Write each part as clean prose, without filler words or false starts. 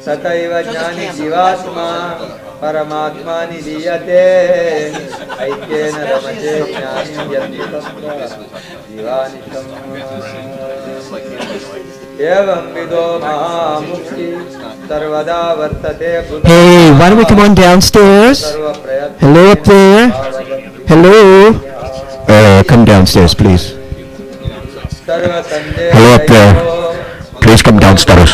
तथैव ज्ञानी जीवात्मा परमात्मा निधीयते ऐक्येन रमते ज्ञानी यत्ति तत्र जीवानिशम् एवं विदो महामुक्ति सर्वदा वर्तते. Hey, why don't we come on downstairs? Hello up there. Hello. Come downstairs, please. Hello up there. Please come downstairs.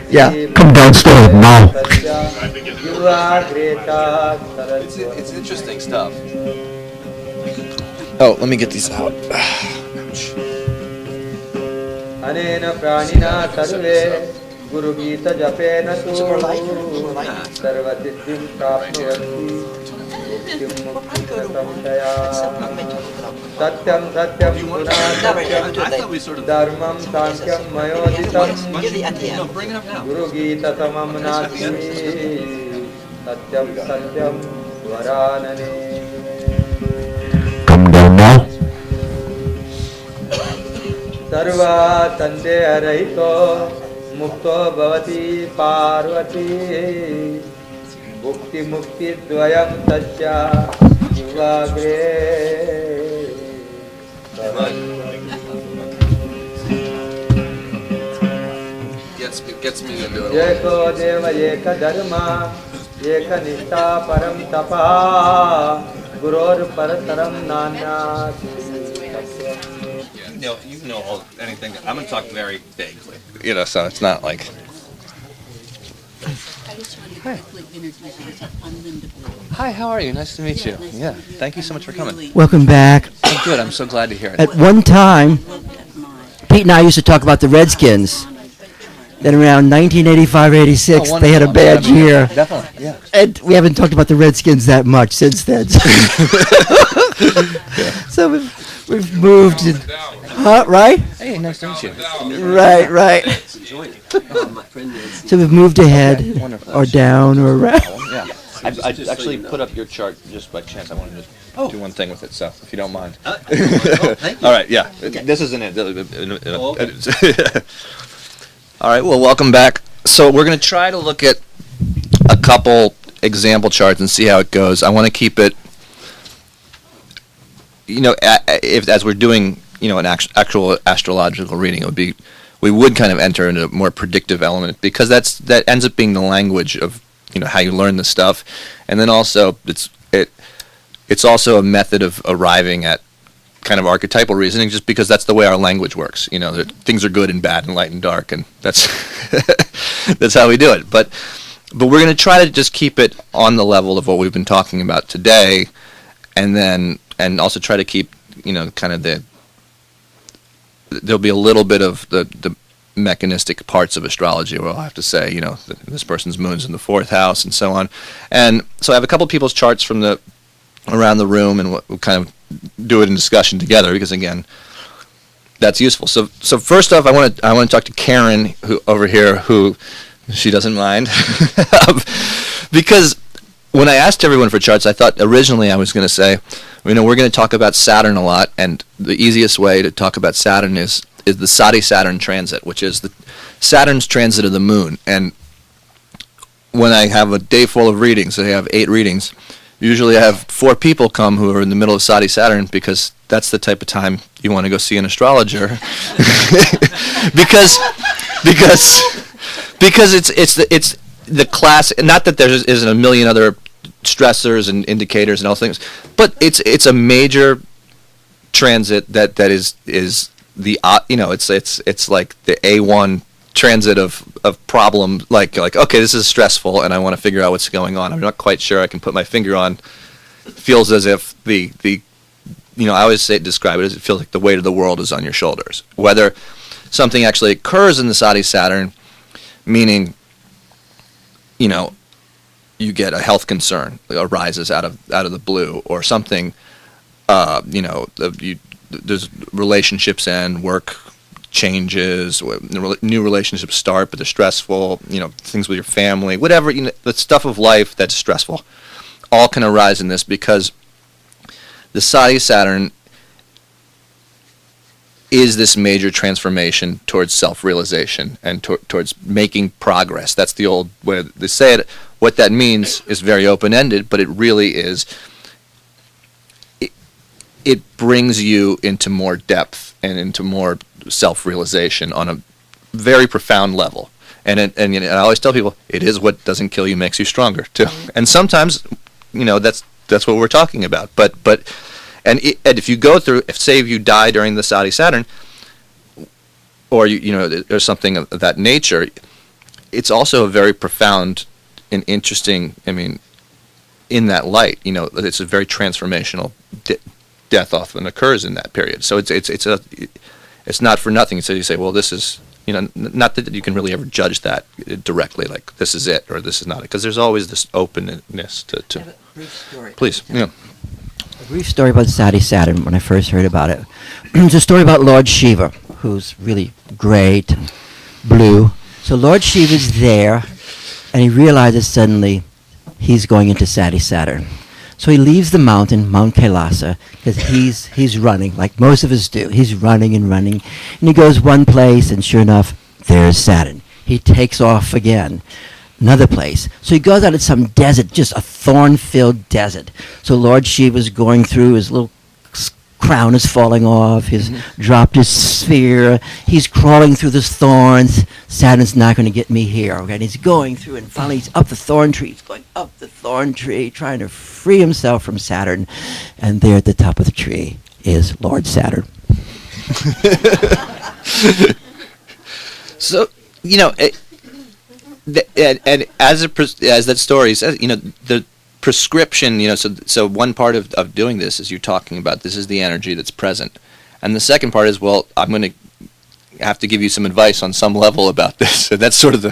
Yeah, come downstairs now. It's interesting stuff. Oh, let me get these out. Anena pranina sarve guru gita japena tu sarvasiddhim prapnuvanti muktim muktisamshaya satyam satyam punasatyam dharmam sankyam mayoditam guru gita samam nasti satyam satyam varanane. Come down now. सर्वा संदेह रहितो मुक्तो भवति पार्वती मुक्ति मुक्ति द्वयं तस्या युवाग्रे Gets me to do it. एको देव एक धर्म एक निष्ठा परम तपः गुरोर् परतरं नान्यात्. You know anything. I'm going to talk very vaguely. So it's not like... Hi. Hi, how are you? Nice to meet you. Yeah, thank you so much for coming. Welcome back. Oh, good. I'm so glad to hear it. At one time, Pete and I used to talk about the Redskins. Then around 1985-86, they had a bad year. Definitely, yeah. And we haven't talked about the Redskins that much since then. So we've moved. Right? Hey, nice to meet you. Right. So we've moved ahead, or down, or around. Yeah. I actually put up your chart just by chance. I wanted to do one thing with it, so if you don't mind. Thank you. All right, yeah. Okay. This isn't it. All right, well, welcome back. So we're going to try to look at a couple example charts and see how it goes. I want to keep it, as we're doing, an actual astrological reading, we would kind of enter into a more predictive element because that ends up being the language of, how you learn this stuff. And then also it's also a method of arriving at kind of archetypal reasoning, just because that's the way our language works. That things are good and bad and light and dark, and that's that's how we do it. But we're going to try to just keep it on the level of what we've been talking about today, and also try to keep kind of there'll be a little bit of the mechanistic parts of astrology where I'll have to say this person's moon's in the 4th house and so on. And so I have a couple of people's charts from around the room, and we'll kind of do it in discussion together because, again, that's useful. So first off, I want to talk to Karen who she doesn't mind because when I asked everyone for charts, I thought originally I was going to say, we're going to talk about Saturn a lot, and the easiest way to talk about Saturn is the Saturn transit, which is the Saturn's transit of the moon. And when I have a day full of readings, I have 8 readings. Usually I have 4 people come who are in the middle of Saturn because that's the type of time you want to go see an astrologer. because it's the class, not that there isn't a million other stressors and indicators and all things, but it's a major transit that is the it's like the A1 transit of problem, like okay, this is stressful and I want to figure out what's going on. I'm not quite sure I can put my finger on. It feels as if the I always describe it as it feels like the weight of the world is on your shoulders. Whether something actually occurs in the Saturn, meaning you get a health concern arises out of the blue, or something there's relationships end, work changes, new relationships start, but they're stressful, things with your family, whatever, the stuff of life that's stressful, all can arise in this because the Sadi Saturn is this major transformation towards self-realization and towards making progress. That's the old way they say it. What that means is very open-ended, but it really is. It brings you into more depth and into more self-realization on a very profound level. And I always tell people, it is what doesn't kill you makes you stronger too. And sometimes, that's what we're talking about. And if you go through, if you die during the Sadi Saturn, or or something of that nature, it's also a very profound and interesting. In that light, it's a very transformational. Death often occurs in that period, so it's not for nothing. So you say, well, this is not that you can really ever judge that directly, like this is it or this is not it, because there's always this openness to. I have a brief story. Please, yeah. A brief story about Sadi Saturn when I first heard about it. It's a story about Lord Shiva, who's really great, blue. So Lord Shiva's there, and he realizes suddenly he's going into Sadi Saturn. So he leaves the mountain, Mount Kailasa, because he's running, like most of us do. He's running and running. And he goes one place, and sure enough, there's Saturn. He takes off again. Another place. So he goes out in some desert, just a thorn-filled desert. So Lord Shiva's going through, his little crown is falling off, he's dropped his sphere, he's crawling through the thorns. Saturn's not going to get me here, okay? And he's going through, and finally he's up the thorn tree. He's going up the thorn tree, trying to free himself from Saturn. And there at the top of the tree is Lord Saturn. So, and as that story says, the prescription, so one part of doing this is you're talking about this is the energy that's present, and the second part is, well, I'm going to have to give you some advice on some level about this. So that's sort of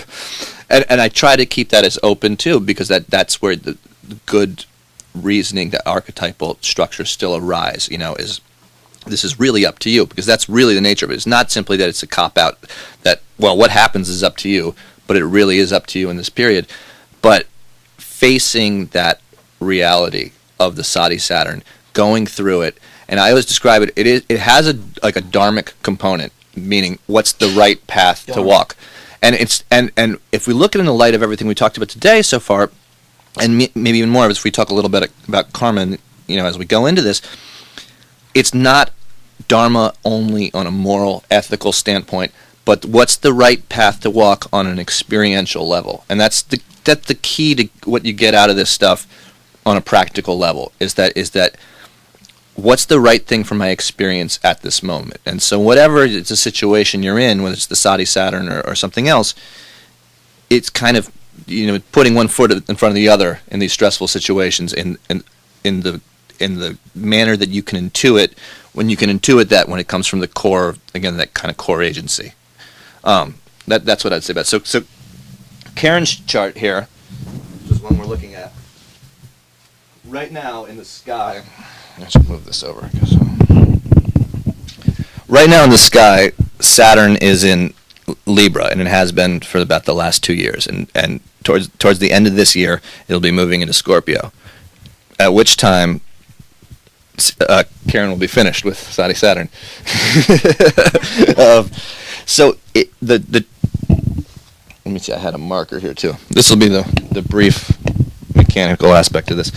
and I try to keep that as open too, because that's where the good reasoning, the archetypal structures still arise. Is this is really up to you, because that's really the nature of it. It's not simply that it's a cop out that, well, what happens is up to you, but it really is up to you in this period. But facing that reality of the Sadi Saturn, going through it, and I always describe it. It has a dharmic component, meaning what's the right path to walk, and and if we look at it in the light of everything we talked about today so far, and maybe even more if we talk a little bit about karma, as we go into this, it's not dharma only on a moral, ethical standpoint, but what's the right path to walk on an experiential level, and that's the key to what you get out of this stuff on a practical level, is that what's the right thing for my experience at this moment. And so whatever it's a situation you're in, whether it's the Sadi Saturn or something else, it's kind of putting one foot in front of the other in these stressful situations in the manner that you can intuit, when you can intuit that when it comes from the core, again, that kind of core agency. That's what I'd say about it. So Karen's chart here, which is one we're looking at right now in the sky. I should move this over, I guess. Right now in the sky, Saturn is in Libra, and it has been for about the last 2 years. And towards the end of this year, it'll be moving into Scorpio. At which time, Karen will be finished with Sadi Saturn. So let me see, I had a marker here too. This will be the brief mechanical aspect of this.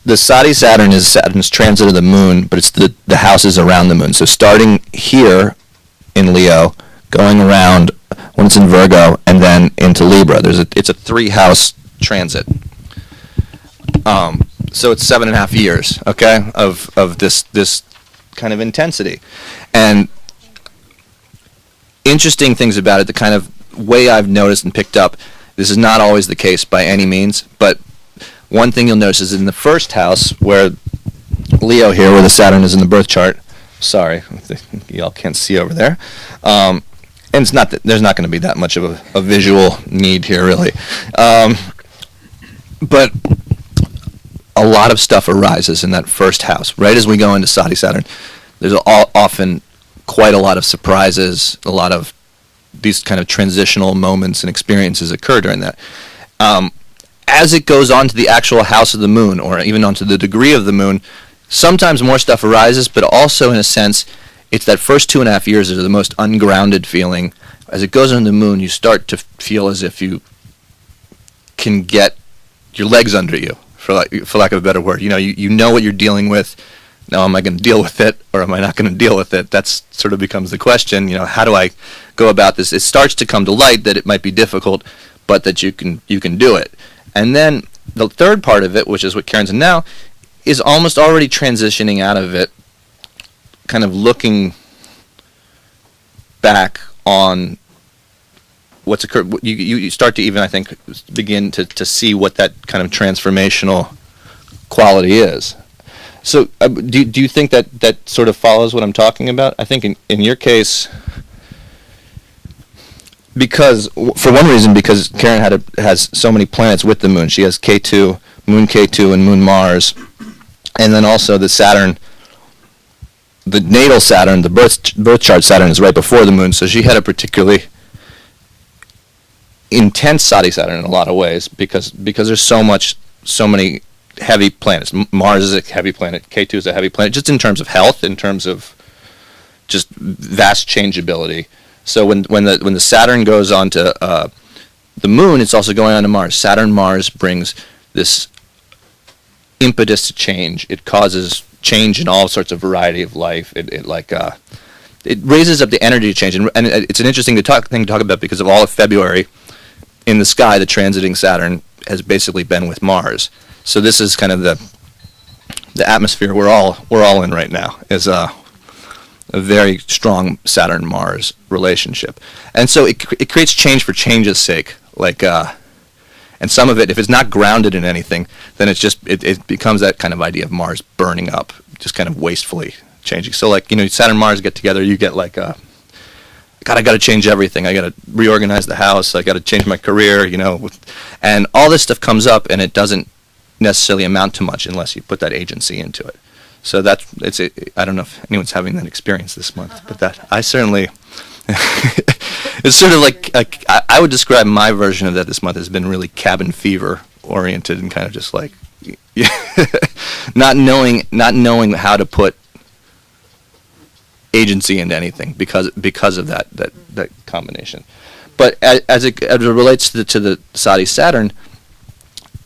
The Sadi Saturn is Saturn's transit of the moon, but it's the houses around the moon. So starting here in Leo, going around when it's in Virgo, and then into Libra. It's a 3-house transit. So it's 7.5 years, okay, of this kind of intensity. And interesting things about it, the kind of way I've noticed and picked up, this is not always the case by any means, but one thing you'll notice is in the first house, where Leo here, where the Saturn is in the birth chart, sorry, y'all can't see over there, and it's not that there's not going to be that much of a visual need here, really, but a lot of stuff arises in that first house. Right as we go into Sadi Saturn, there's often quite a lot of surprises, a lot of these kind of transitional moments and experiences occur during that. As it goes on to the actual house of the moon, or even onto the degree of the moon, sometimes more stuff arises, but also in a sense, it's that first 2.5 years is the most ungrounded feeling. As it goes on the moon, you start to feel as if you can get your legs under you, for lack of a better word. You know what you're dealing with. Now, am I going to deal with it, or am I not going to deal with it? That's sort of becomes the question. How do I go about this? It starts to come to light that it might be difficult, but that you can do it. And then the third part of it, which is what Karen's in now, is almost already transitioning out of it, kind of looking back on what's occurred. You start to even, I think, begin to see what that kind of transformational quality is. So do you think that sort of follows what I'm talking about? I think in your case, because for one reason, because Karen has so many planets with the moon. She has K2, Moon K2, and Moon Mars, and then also the Saturn, the natal Saturn, the birth chart Saturn is right before the moon. So she had a particularly intense Sati Saturn in a lot of ways because there's so many heavy planets. Mars is a heavy planet. K2 is a heavy planet, just in terms of health, in terms of just vast changeability. So when the Saturn goes on to the moon, it's also going on to Mars. Saturn-Mars brings this impetus to change. It causes change in all sorts of variety of life. It raises up the energy to change, and it's an interesting thing to talk about because of all of February in the sky, the transiting Saturn has basically been with Mars. So this is kind of the atmosphere we're all in right now, is a very strong Saturn-Mars relationship, and so it creates change for change's sake. And some of it, if it's not grounded in anything, then it becomes that kind of idea of Mars burning up, just kind of wastefully changing. So Saturn and Mars get together, you get God, I got to change everything. I got to reorganize the house. I got to change my career, and all this stuff comes up, and it doesn't necessarily amount to much unless you put that agency into it. So I don't know if anyone's having that experience this month, but that I certainly. It's sort of like I would describe my version of that this month as been really cabin fever oriented and kind of just not knowing how to put agency into anything because of that combination. But as it relates to the Sati Saturn,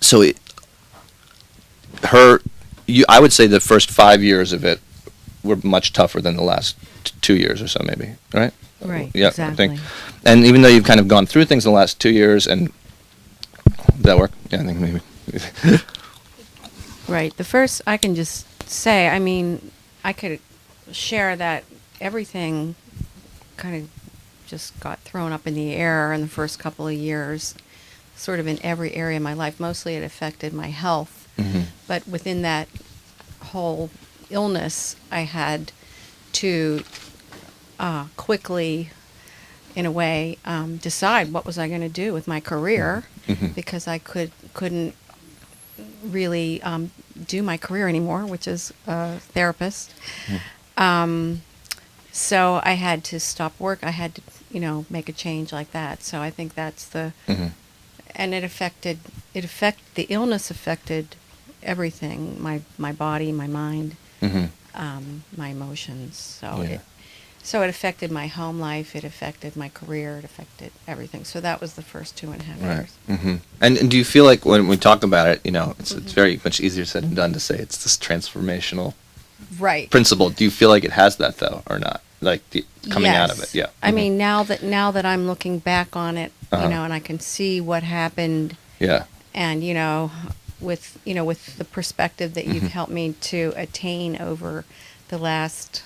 so I would say the first 5 years of it were much tougher than the last 2 years or so, maybe, right? Right, yeah, exactly. I think. And even though you've kind of gone through things in the last 2 years, and does that work? Yeah, I think maybe. Right. The first, I can just say, I could share that everything kind of just got thrown up in the air in the first couple of years, sort of in every area of my life. Mostly it affected my health. Mm-hmm. But within that whole illness, I had to quickly, in a way, decide what was I going to do with my career, mm-hmm. because I couldn't really do my career anymore, which is a therapist. Mm. So I had to stop work. I had to, make a change like that. So I think that's mm-hmm. and the illness affected everything, my body, my mind, mm-hmm. My emotions. So it affected my home life, it affected my career, it affected everything. So that was the first 2.5 years. Mm-hmm. And do you feel like when we talk about it, it's very much easier said than done to say it's this transformational principle. Do you feel like it has that, though, or not? Coming out of it, yeah. Mm-hmm. I mean, now that I'm looking back on it, and I can see what happened. Yeah. And, with the perspective that you've mm-hmm. helped me to attain over the last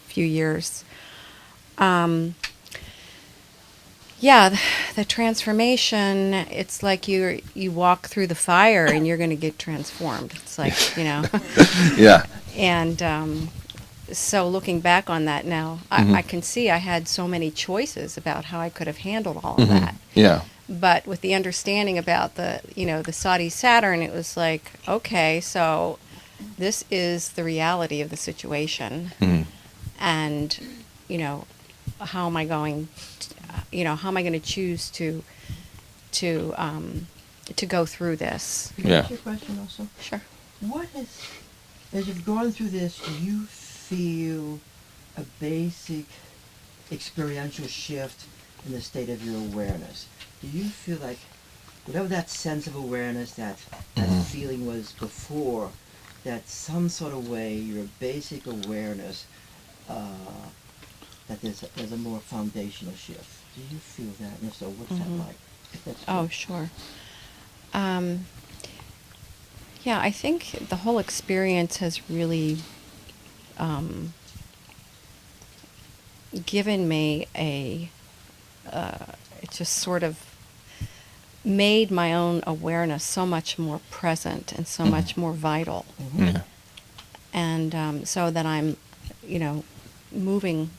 few years. The transformation, it's like you walk through the fire and you're going to get transformed. It's like, Yeah. And so looking back on that now, mm-hmm. I can see I had so many choices about how I could have handled all of mm-hmm. that. Yeah. But with the understanding about the Sati Saturn, it was like, okay, so this is the reality of the situation. Mm-hmm. And, how am I going to choose to go through this? Can I ask you a question also? Sure. What has As you've gone through this, do you feel a basic experiential shift in the state of your awareness? Do you feel like whatever that sense of awareness, that feeling was before, that some sort of way your basic awareness, that there's a more foundational shift? Do you feel that? And if so, what's that like? If that's Oh, true. sure. Yeah, I think the whole experience has really given me it just sort of made my own awareness so much more present and so much more vital. Yeah. And so that I'm, moving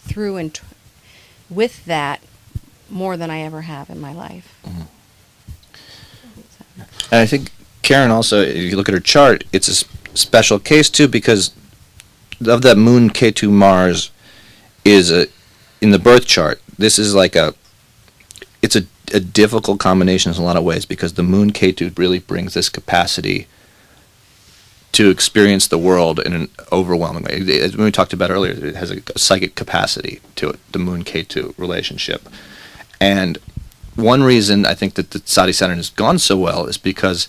through and with that more than I ever have in my life. And I think Karen also, if you look at her chart, it's a special case too, because of that Moon K2 Mars is in the birth chart. This is like it's a difficult combination in a lot of ways, because the Moon K2 really brings this capacity to experience the world in an overwhelming way. As we talked about earlier, it has a psychic capacity to it, the Moon K2 relationship. And one reason I think that the Sadi Saturn has gone so well is because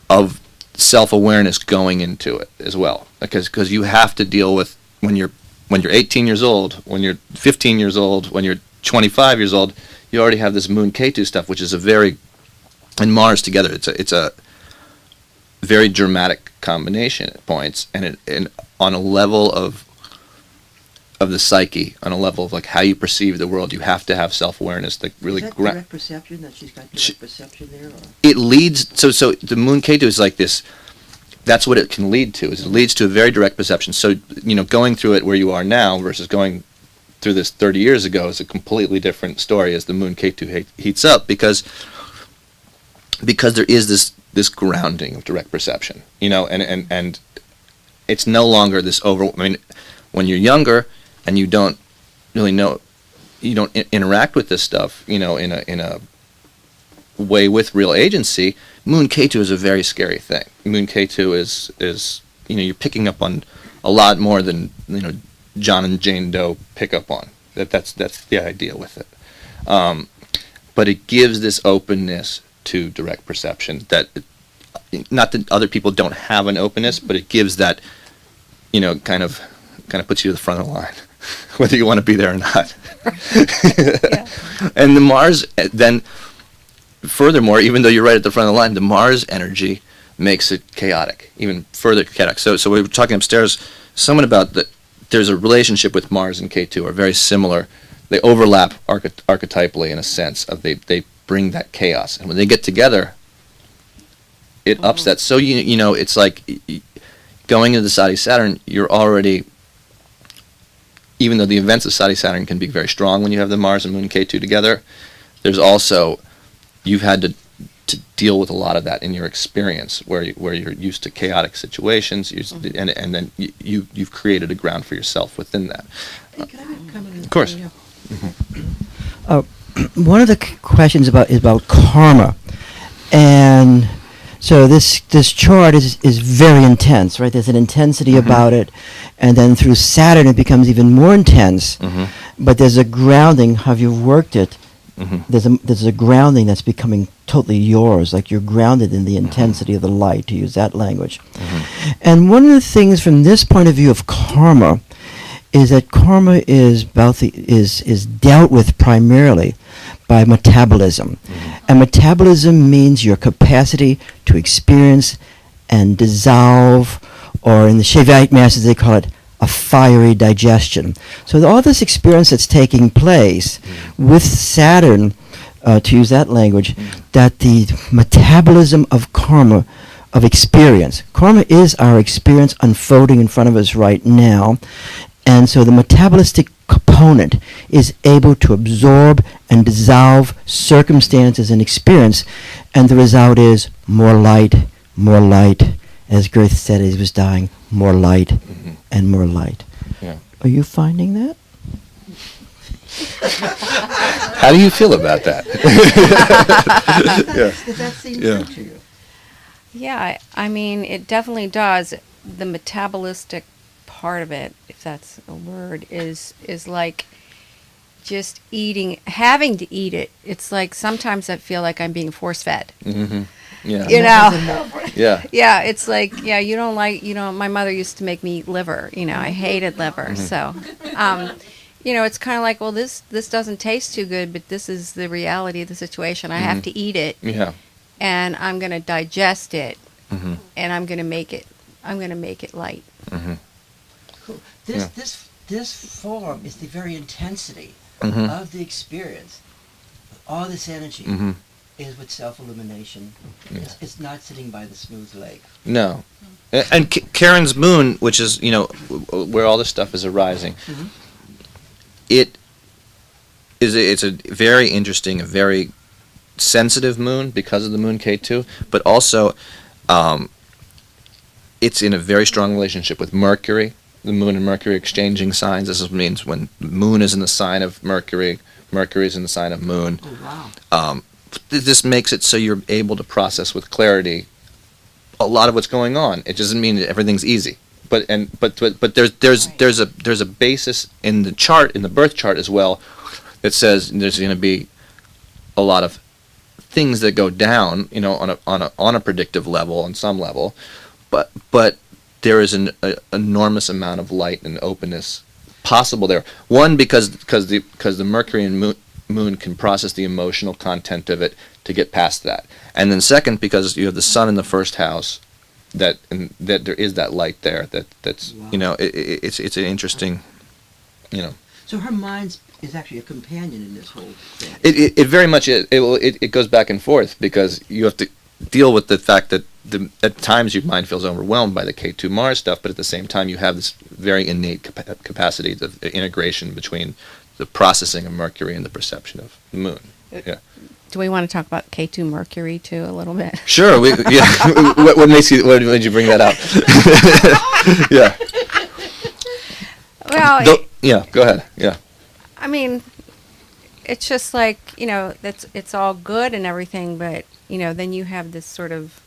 of self-awareness going into it as well. Because you have to deal with when you're 18 years old, when you're 15 years old, when you're 25 years old, you already have this Moon K2 stuff, which is and Mars together. It's a very dramatic combination at points, and on a level of the psyche, on a level of like how you perceive the world, you have to have self-awareness that really Is that direct perception, that she's got direct perception there? Or? It leads so the Moon K2 is like this. That's what it can lead to. Is it leads to a very direct perception. So going through it where you are now versus going through this 30 years ago is a completely different story as the Moon K2 heats up, because there is this grounding of direct perception, and it's no longer this when you're younger and you don't really know, you don't interact with this stuff, in a way with real agency. Moon K2 is a very scary thing. Moon K2 is you're picking up on a lot more than John and Jane Doe pick up on. That's the idea with it. But it gives this openness to direct perception that, not that other people don't have an openness, but it gives that, kind of puts you to the front of the line, whether you want to be there or not. Yeah. And the Mars, then, furthermore, even though you're right at the front of the line, the Mars energy makes it chaotic, even further chaotic. So we were talking upstairs, someone about there's a relationship with Mars and K2 are very similar. They overlap archetypally in a sense of they bring that chaos, and when they get together, it ups that. So it's like going into the Sadi Saturn, you're already, even though the events of Sadi Saturn can be very strong when you have the Mars and Moon K2 together, there's also, you've had to deal with a lot of that in your experience, where you're used to chaotic situations, and then you've created a ground for yourself within that. Hey, can I come in? Of course. Yeah. Mm-hmm. One of the questions is about karma, and so this chart is very intense, right? There's an intensity about it, and then through Saturn it becomes even more intense. But there's a grounding. How you've worked it, there's a grounding that's becoming totally yours, like you're grounded in the intensity of the light, to use that language. And one of the things from this point of view of karma is that karma is dealt with primarily by metabolism. And metabolism means your capacity to experience and dissolve, or in the Shaivite masters they call it a fiery digestion. So all this experience that's taking place with Saturn, to use that language, that the metabolism of karma, of experience. Karma is our experience unfolding in front of us right now. And so the metabolistic component is able to absorb and dissolve circumstances and experience, and the result is more light, as Girth said as he was dying, more light and more light. Yeah. Are you finding that? How do you feel about that? Does that seem Yeah. true to you? Yeah, I mean, it definitely does. the metabolistic part of it, if that's a word, is like just eating, having to eat it. It's like sometimes I feel like I'm being force fed. Mm-hmm. Yeah. You know, Yeah. yeah, it's like, yeah, you don't like, my mother used to make me eat liver. I hated liver. So, it's kind of like, well, this doesn't taste too good, but this is the reality of the situation. I have to eat it, Yeah. and I'm going to digest it, Mm-hmm. and I'm going to make it light. Mm-hmm. Cool. Yeah. This form is the very intensity Mm-hmm. of the experience. All this energy Mm-hmm. is with self-illumination. Yeah. It's not sitting by the smooth lake. No. And Karen's moon, which is, where all this stuff is arising, Mhm. it's a very interesting, a very sensitive moon because of the moon K2, but also it's in a very strong relationship with Mercury. The moon and Mercury exchanging signs. This means when the moon is in the sign of Mercury, Mercury is in the sign of moon. Oh, wow. This makes it so you're able to process with clarity a lot of what's going on. It doesn't mean that everything's easy, but there's a basis in the chart, in the birth chart as well, that says there's going to be a lot of things that go down, on a predictive level, on some level, but there is an enormous amount of light and openness possible there. One, because the Mercury and moon can process the emotional content of it to get past that, and then second, because you have the sun in the first house, that there is that light there. That's Wow. it's an interesting, So her mind is actually a companion in this whole thing. It very much it goes back and forth, because you have to deal with the fact that at times your mind feels overwhelmed by the K2 Mars stuff, but at the same time you have this very innate capacity of integration between the processing of Mercury and the perception of the moon. Yeah. Do we want to talk about K2 Mercury too a little bit? Sure. Yeah. What made you bring that up? Yeah. Well, Yeah. Go ahead. Yeah. I mean, it's just like, it's all good and everything, but, then you have this sort of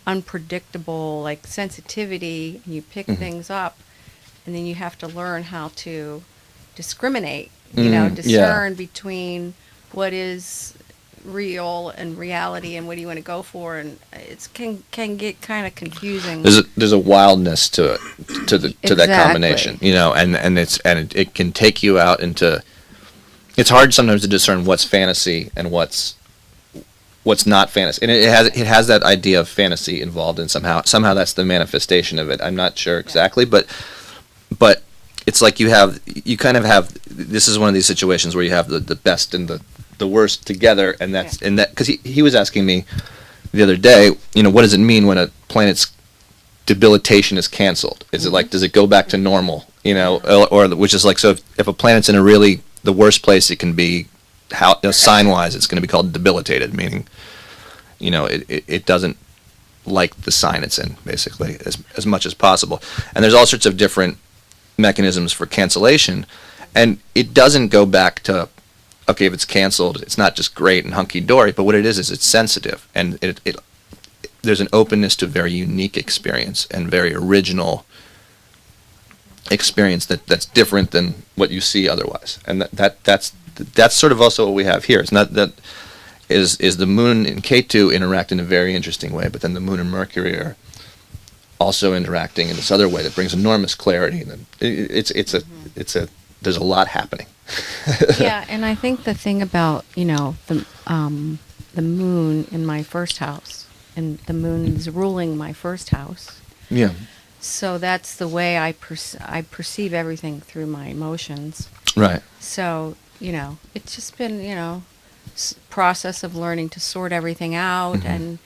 unpredictable, like, sensitivity, and you pick things up, and then you have to learn how to discriminate, discern between what is real and reality and what do you want to go for, and it can get kind of confusing. There's a wildness to that Exactly. combination, and it can take you out into. It's hard sometimes to discern what's fantasy and what's not fantasy, and it has that idea of fantasy involved in somehow that's the manifestation of it. I'm not sure exactly, but it's like you kind of have, this is one of these situations where you have the best and the worst together, and that because he was asking me the other day, what does it mean when a planet's debilitation is canceled? Is it like, does it go back to normal, or which is like, so if a planet's in the worst place it can be, sign wise it's going to be called debilitated, meaning it doesn't like the sign it's in, basically, as much as possible. And there's all sorts of different mechanisms for cancellation, and it doesn't go back to, okay, if it's canceled, it's not just great and hunky-dory, but what it is it's sensitive, and there's an openness to a very unique experience and very original experience that's different than what you see otherwise. And that's sort of also what we have here. It's not that is the moon and K2 interact in a very interesting way, but then the moon and Mercury are also interacting in this other way that brings enormous clarity. And there's a lot happening. Yeah, and I think the thing about, the moon in my first house, and the moon is ruling my first house. Yeah. So that's the way I perceive everything through my emotions. Right. So, it's just been, process of learning to sort everything out, and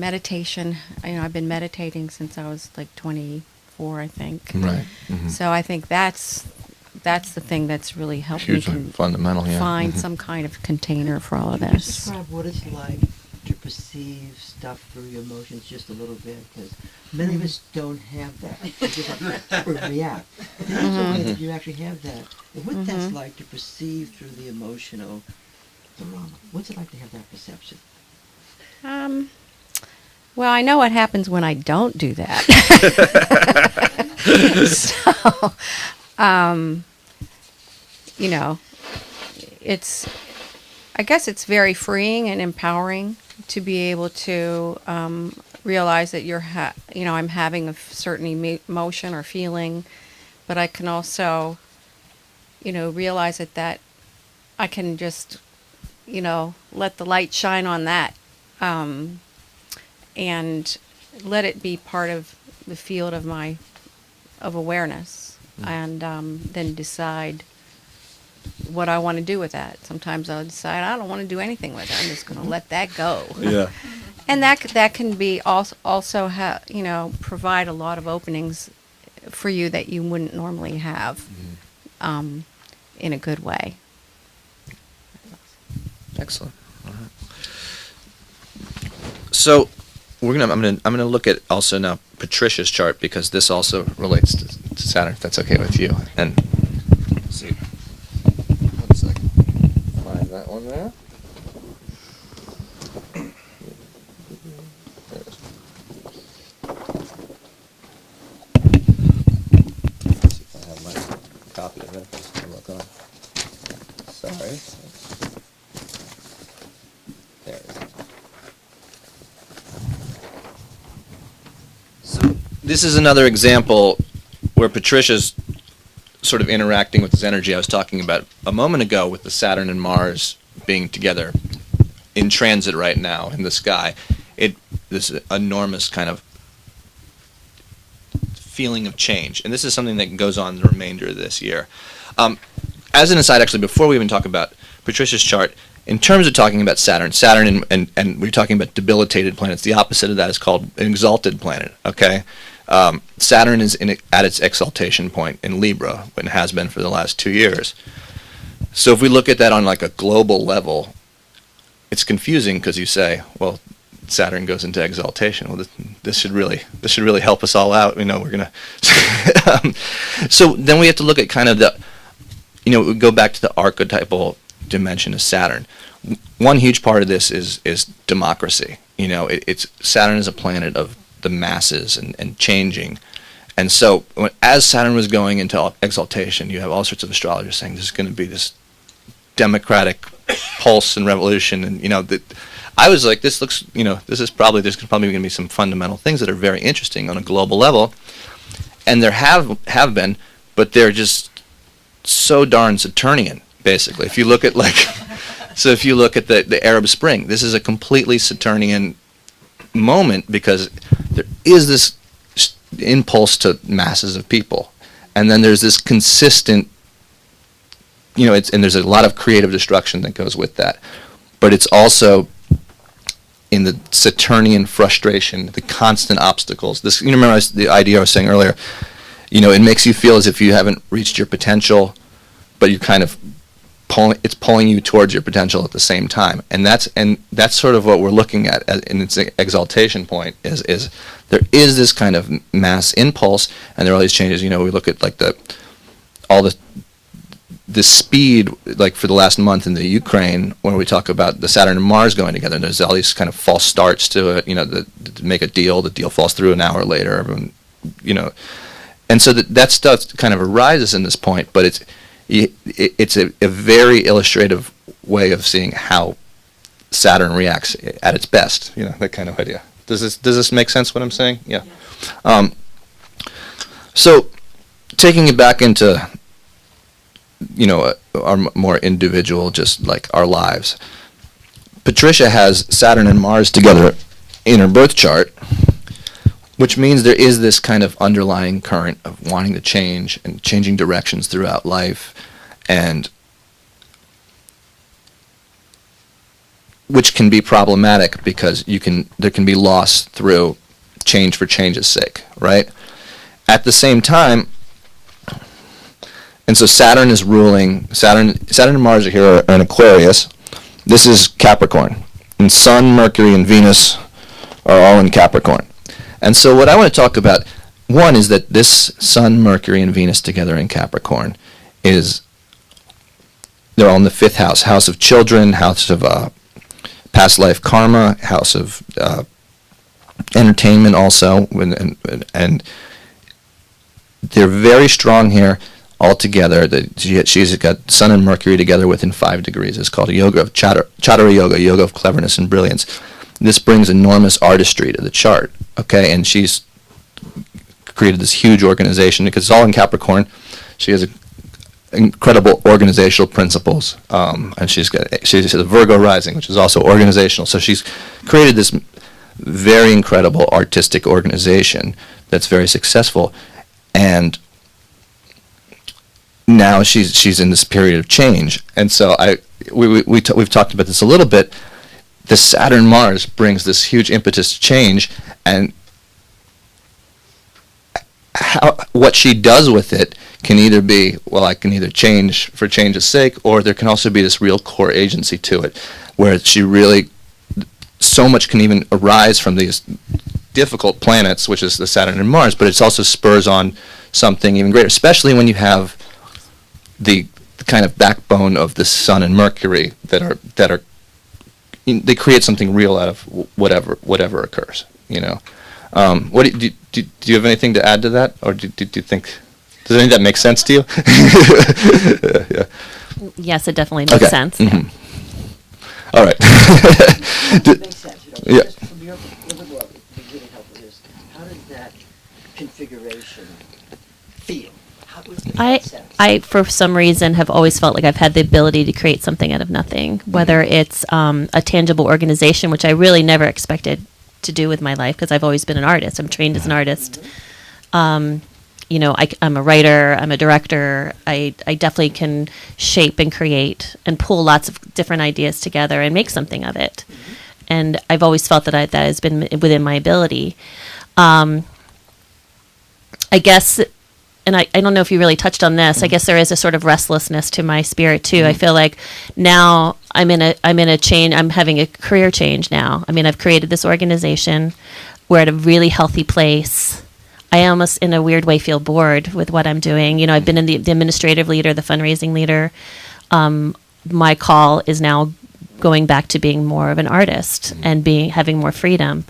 meditation. I've been meditating since I was like 24, I think. Right. Mm-hmm. So I think that's the thing that's really helped Hugely me fundamental, yeah. find Mhm. some kind of container for all of Can you this. describe what it's like to perceive stuff through your emotions just a little bit? Because many of us don't have that. We just react. But then there's a way that you actually have that. And what that's like to perceive through the emotional drama. What's it like to have that perception? Well, I know what happens when I don't do that. So, you know, I guess it's very freeing and empowering to be able to realize that I'm having a certain emotion or feeling, but I can also, realize that I can just, let the light shine on that, and let it be part of the field of awareness, and then decide what I want to do with that. Sometimes I'll decide I don't want to do anything with it. I'm just going to let that go. Yeah. And that can be also provide a lot of openings for you that you wouldn't normally have, in a good way. Excellent. All right. So I'm gonna look at also now Patricia's chart, because this also relates to Saturn, if that's okay with you. And let's see. 1 second. Find that one there. There it is. Let's see if I have my copy of it. I'll look on. Sorry. There it is. So this is another example where Patricia's sort of interacting with this energy I was talking about a moment ago, with the Saturn and Mars being together in transit right now in the sky. This enormous kind of feeling of change, and this is something that goes on the remainder of this year. As an aside, actually, before we even talk about Patricia's chart, in terms of talking about Saturn and we're talking about debilitated planets, the opposite of that is called an exalted planet, okay? Saturn is at its exaltation point in Libra, and has been for the last 2 years. So if we look at that on like a global level, it's confusing, because you say, well, Saturn goes into exaltation. Well, this should really help us all out. We're gonna. So then we have to look at kind of we go back to the archetypal dimension of Saturn. One huge part of this is democracy. It's Saturn is a planet of the masses and changing. And so as Saturn was going into exaltation, you have all sorts of astrologers saying this is going to be this democratic pulse and revolution. And I was like, there's probably going to be some fundamental things that are very interesting on a global level. And there have been, but they're just so darn Saturnian, basically. If you look at the Arab Spring, this is a completely Saturnian moment, because there is this impulse to masses of people, and then there's this consistent, and there's a lot of creative destruction that goes with that, but it's also in the Saturnian frustration, the constant obstacles. This, remember the idea I was saying earlier. It makes you feel as if you haven't reached your potential, but you kind of it's pulling you towards your potential at the same time, and that's sort of what we're looking at in its exaltation point. Is there is this kind of mass impulse, and there are all these changes. We look at like the speed, like for the last month in the Ukraine, when we talk about the Saturn and Mars going together, and there's all these kind of false starts to it. To make a deal, the deal falls through an hour later. Everyone, and so that stuff kind of arises in this point, but it's a very illustrative way of seeing how Saturn reacts at its best. That kind of idea. Does this make sense? What I'm saying? Yeah. So taking it back into our more individual, just like our lives. Patricia has Saturn and Mars together in her birth chart, which means there is this kind of underlying current of wanting to change and changing directions throughout life, and which can be problematic because there can be loss through change for change's sake, right? At the same time, and so Saturn is ruling, Saturn and Mars are here are in Aquarius. This is Capricorn. And Sun, Mercury, and Venus are all in Capricorn. And so what I want to talk about, one, is that this Sun, Mercury, and Venus together in Capricorn they're all in the 5th house of children, house of past life karma, house of entertainment also, and they're very strong here altogether. She's got Sun and Mercury together within 5 degrees. It's called a yoga of Chatara yoga, yoga of cleverness and brilliance. This brings enormous artistry to the chart, okay? And she's created this huge organization because it's all in Capricorn. She has incredible organizational principles, and she's a Virgo rising, which is also organizational. So she's created this very incredible artistic organization that's very successful, and now she's in this period of change. And so we've talked about this a little bit. The Saturn Mars brings this huge impetus to change, and what she does with it can either be, well, I can either change for change's sake, or there can also be this real core agency to it, where she really, so much can even arise from these difficult planets, which is the Saturn and Mars, but it also spurs on something even greater, especially when you have the kind of backbone of the Sun and Mercury that are they create something real out of whatever occurs, you know. What do you have anything to add to that, or do you think, does any of that make sense to you? Yeah. Yes, it definitely makes sense. Mm-hmm. All right. It makes sense. You know, Yeah. just from your book, it would be really helpful is how does that configuration feel? How does it make sense? I, for some reason, have always felt like I've had the ability to create something out of nothing, whether it's a tangible organization, which I really never expected to do with my life because I've always been an artist. I'm trained as an artist. You know, I'm a writer, I'm a director. I definitely can shape and create and pull lots of different ideas together and make something of it. And I've always felt that that has been within my ability. I guess, and I don't know if you really touched on this, I guess there is a sort of restlessness to my spirit too. I feel like now I'm in a change, I'm having a career change now. I mean, I've created this organization. We're at a really healthy place. I almost, in a weird way, feel bored with what I'm doing. You know, I've been in the administrative leader, the fundraising leader. My call is now going back to being more of an artist and having more freedom.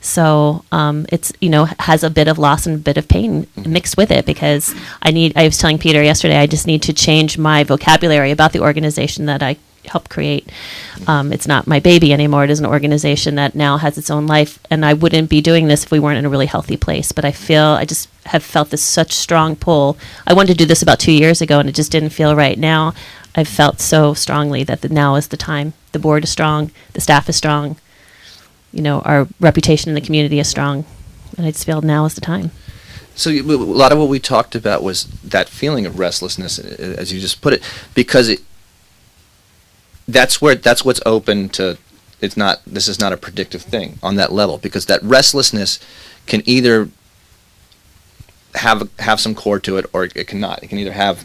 So it's, you know, has a bit of loss and a bit of pain mixed with it because I was telling Peter yesterday, I just need to change my vocabulary about the organization that I helped create. It's not my baby anymore. It is an organization that now has its own life, and I wouldn't be doing this if we weren't in a really healthy place. But I just have felt this such strong pull. I wanted to do this about 2 years ago, and it just didn't feel right. Now I've felt so strongly that now is the time. The board is strong. The staff is strong. You know, our reputation in the community is strong, and I just feel now is the time. So a lot of what we talked about was that feeling of restlessness, as you just put it, because that's what's open to. This is not a predictive thing on that level, because that restlessness can either have some core to it, or it cannot. It can either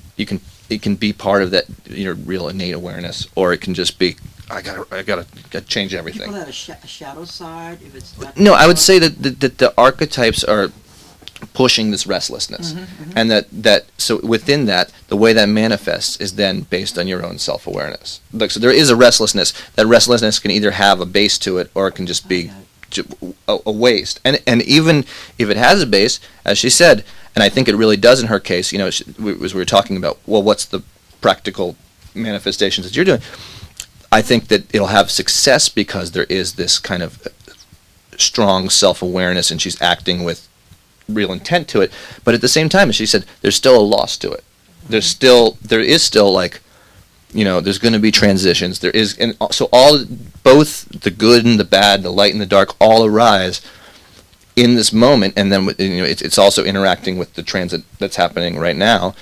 it can be part of that, your real innate awareness, or it can just be, I gotta change everything. People have a shadow side. If it's not No, I would say that the archetypes are pushing this restlessness, and that so within that, the way that manifests is then based on your own self-awareness. Like, so there is a restlessness. That restlessness can either have a base to it, or it can just be a waste. And even if it has a base, as she said, and I think it really does in her case, you know, as we were talking about, well, what's the practical manifestations that you're doing? I think that it'll have success because there is this kind of strong self-awareness, and she's acting with real intent to it. But at the same time, as she said, there's still a loss to it. There is still, like, you know, there's going to be transitions. There is, and so both the good and the bad, the light and the dark, all arise in this moment, and then, you know, it's also interacting with the transit that's happening right now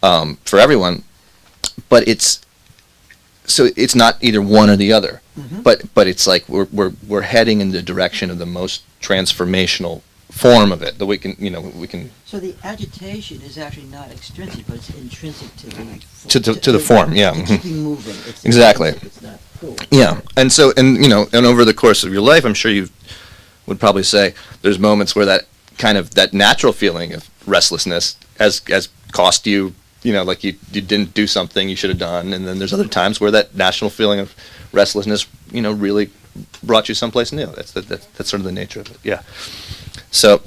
for everyone. But it's not either one or the other. But it's like we're heading in the direction of the most transformational form of it that we can. So the agitation is actually not extrinsic, but it's intrinsic to the form. Yeah. It's keeping moving. It's Exactly. It's not cool. Yeah, and so, and you know, and over the course of your life, I'm sure you would probably say there's moments where that natural feeling of restlessness has cost you, you know, like you didn't do something you should have done, and then there's other times where that natural feeling of restlessness, you know, really brought you someplace new. That's sort of the nature of it. Yeah. So,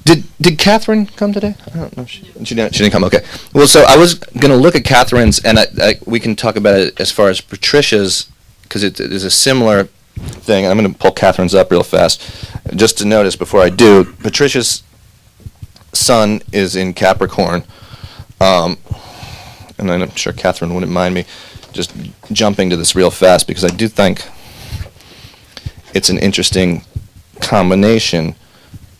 did Catherine come today? I don't know. She didn't come. Okay. Well, so I was going to look at Catherine's, and we can talk about it as far as Patricia's, because it is a similar thing. I'm going to pull Catherine's up real fast, just to notice before I do. Patricia's sun is in Capricorn, and I'm sure Catherine wouldn't mind me just jumping to this real fast, because I do think it's an interesting combination.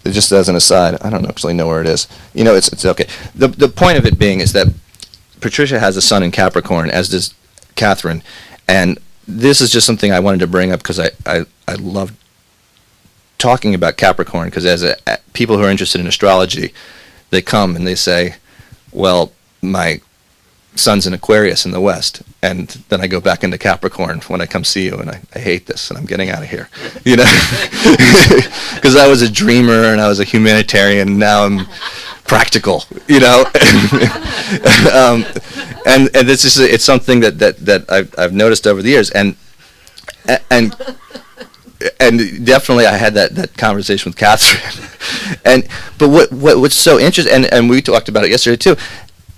Just as an aside, I don't actually know where it is. It's okay. The point of it being is that Patricia has a sun in Capricorn, as does Catherine, and this is just something I wanted to bring up because I love talking about Capricorn, because as people who are interested in astrology, they come and they say, well, my sun's in Aquarius in the West, and then I go back into Capricorn when I come see you, and I hate this, and I'm getting out of here, because I was a dreamer and I was a humanitarian, and now I'm practical, and this is it's something that I've noticed over the years, and definitely I had that conversation with Catherine, but what's so interesting, and we talked about it yesterday too.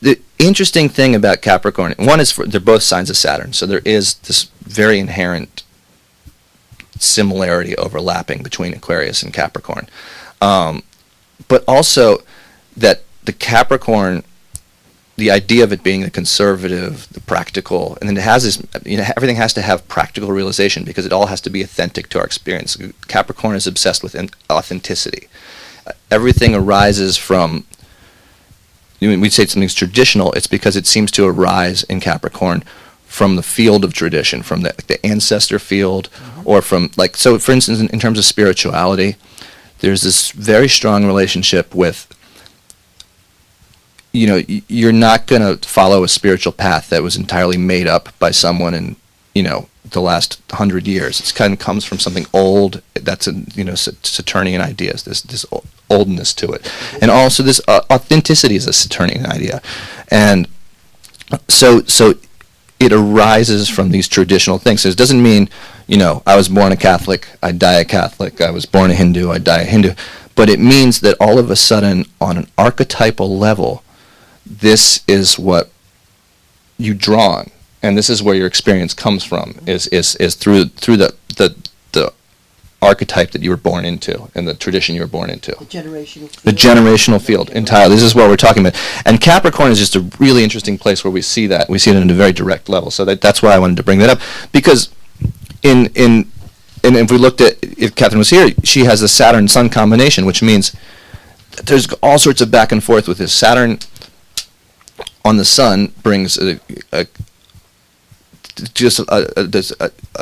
The interesting thing about Capricorn, one is they're both signs of Saturn, so there is this very inherent similarity overlapping between Aquarius and Capricorn. But also that the Capricorn, the idea of it being the conservative, the practical, and then it has this, everything has to have practical realization because it all has to be authentic to our experience. Capricorn is obsessed with authenticity. Everything arises from, we'd say something's traditional, it's because it seems to arise in Capricorn from the field of tradition, from the ancestor field, or from, so for instance, in terms of spirituality, there's this very strong relationship with, you're not going to follow a spiritual path that was entirely made up by someone in, the last 100 years. It kind of comes from something old that's, Saturnian ideas, this oldness to it. And also this authenticity is a Saturnian idea. And so it arises from these traditional things. So it doesn't mean, I was born a Catholic, I die a Catholic, I was born a Hindu, I die a Hindu. But it means that all of a sudden, on an archetypal level, this is what you draw on. And this is where your experience comes from, is through the archetype that you were born into and the tradition you were born into. The generational field. The generational field entirely. This is what we're talking about. And Capricorn is just a really interesting place where we see that. We see it on a very direct level. So that's why I wanted to bring that up. Because and if we looked at, if Catherine was here, she has a Saturn-Sun combination, which means that there's all sorts of back and forth with this. Saturn on the Sun brings a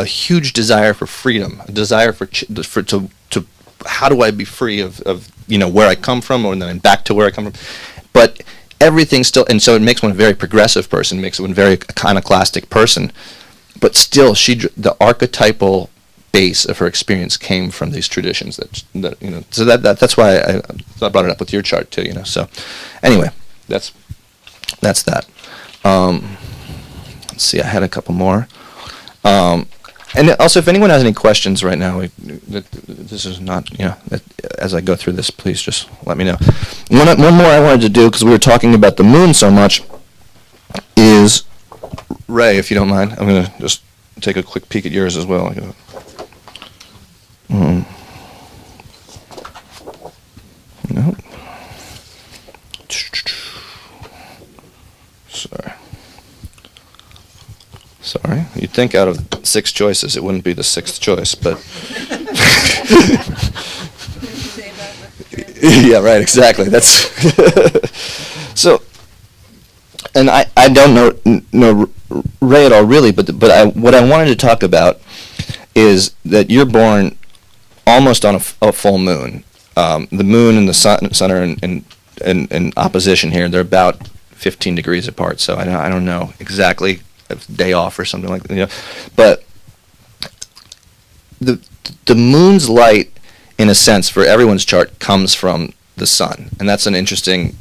huge desire for freedom, a desire to how do I be free of where I come from, or then back to where I come from. But everything still, and so it makes one a very progressive person, makes one a very iconoclastic person. But still, the archetypal base of her experience came from these traditions that. So that's why I brought it up with your chart too. So anyway, that's that. Let's see, I had a couple more. And also, if anyone has any questions right now, this is not, as I go through this, please just let me know. One more I wanted to do, because we were talking about the moon so much, is, Ray, if you don't mind, I'm going to just take a quick peek at yours as well. No. Sorry. You'd think out of 6 choices it wouldn't be the 6th choice, but... Yeah, right, exactly. That's... So, and I don't know Ray at all really, but what I wanted to talk about is that you're born almost on a full moon. The moon and the sun are in opposition here. They're about 15 degrees apart, so I don't know exactly a day off or something like that. But the moon's light, in a sense, for everyone's chart, comes from the sun, and that's an interesting